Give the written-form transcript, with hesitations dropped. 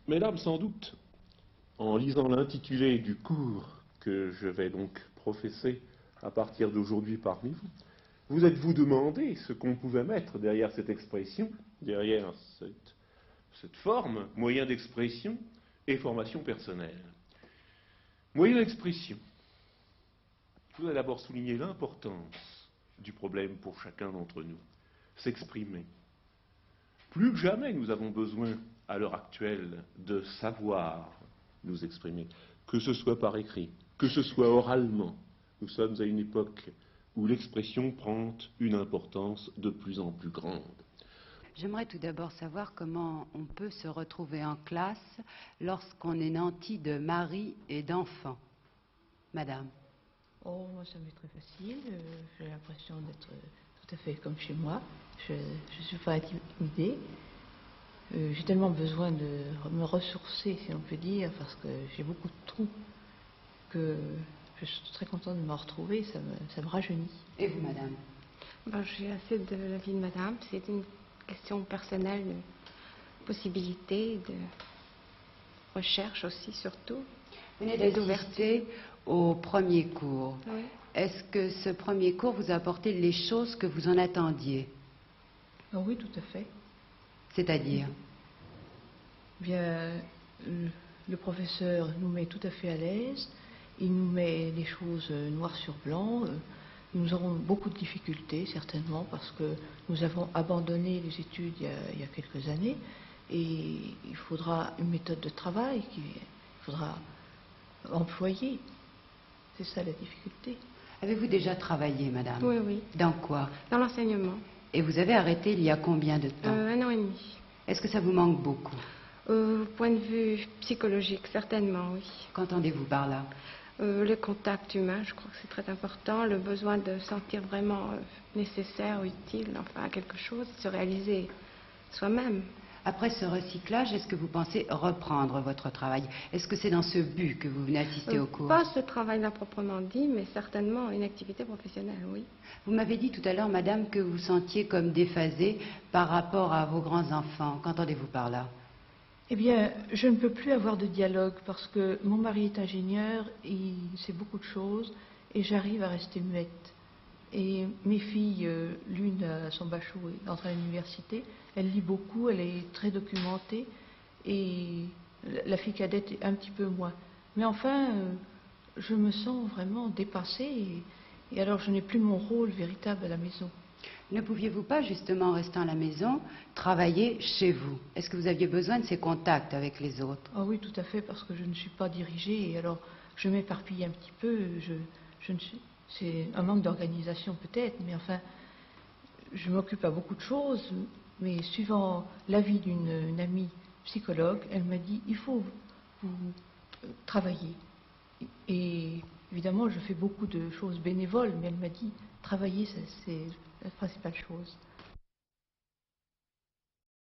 Mesdames, sans doute, en lisant l'intitulé du cours que je vais donc professer à partir d'aujourd'hui parmi vous, vous êtes-vous demandé ce qu'on pouvait mettre derrière cette expression, derrière cette forme, moyen d'expression et formation personnelle. Moyen d'expression. Je voudrais d'abord souligner l'importance du problème pour chacun d'entre nous. S'exprimer. Plus que jamais, nous avons besoin, à l'heure actuelle, de savoir nous exprimer, que ce soit par écrit, que ce soit oralement. Nous sommes à une époque où l'expression prend une importance de plus en plus grande. J'aimerais tout d'abord savoir comment on peut se retrouver en classe lorsqu'on est nanti de mari et d'enfants. Madame. Oh, moi ça m'est très facile. J'ai l'impression d'être tout à fait comme chez moi. Je ne suis pas intimidée. J'ai tellement besoin de me ressourcer, si on peut dire, parce que j'ai beaucoup de trous, que je suis très contente de me retrouver, ça me rajeunit. Et vous, madame? Ben, j'ai assez de l'avis de madame. C'est une question personnelle, de possibilité, de recherche aussi, surtout. Vous venez d'assister au premier cours. Oui. Est-ce que ce premier cours vous a apporté les choses que vous en attendiez? Oh oui, tout à fait. C'est-à-dire? Bien, le professeur nous met tout à fait à l'aise, il nous met les choses noir sur blanc. Nous aurons beaucoup de difficultés, certainement, parce que nous avons abandonné les études il y a quelques années, et il faudra une méthode de travail qu'il faudra employer. C'est ça la difficulté. Avez-vous déjà travaillé, madame? Oui, oui. Dans quoi? Dans l'enseignement. Et vous avez arrêté il y a combien de temps? 1 an et demi. Est-ce que ça vous manque beaucoup? Point de vue psychologique, certainement, oui. Qu'entendez-vous par là? Le contact humain, je crois que c'est très important. Le besoin de sentir vraiment nécessaire ou utile, enfin, à quelque chose, se réaliser soi-même. Après ce recyclage, est-ce que vous pensez reprendre votre travail? Est-ce que c'est dans ce but que vous venez assister au cours? Pas ce travail-là proprement dit, mais certainement une activité professionnelle, oui. Vous m'avez dit tout à l'heure, madame, que vous vous sentiez comme déphasée par rapport à vos grands-enfants. Qu'entendez-vous par là? Eh bien, je ne peux plus avoir de dialogue parce que mon mari est ingénieur, il sait beaucoup de choses et j'arrive à rester muette. Et mes filles, l'une a son bachot et entre à l'université, elle lit beaucoup, elle est très documentée et la fille cadette un petit peu moins. Mais enfin, je me sens vraiment dépassée et alors je n'ai plus mon rôle véritable à la maison. Ne pouviez-vous pas, justement, en restant à la maison, travailler chez vous? Est-ce que vous aviez besoin de ces contacts avec les autres? Ah oui, tout à fait, parce que je ne suis pas dirigée et alors je m'éparpille un petit peu. C'est un manque d'organisation peut-être, mais enfin, je m'occupe à beaucoup de choses. Mais suivant l'avis d'une amie psychologue, elle m'a dit il faut vous travailler. Et évidemment, je fais beaucoup de choses bénévoles, mais elle m'a dit travailler, c'est la principale chose.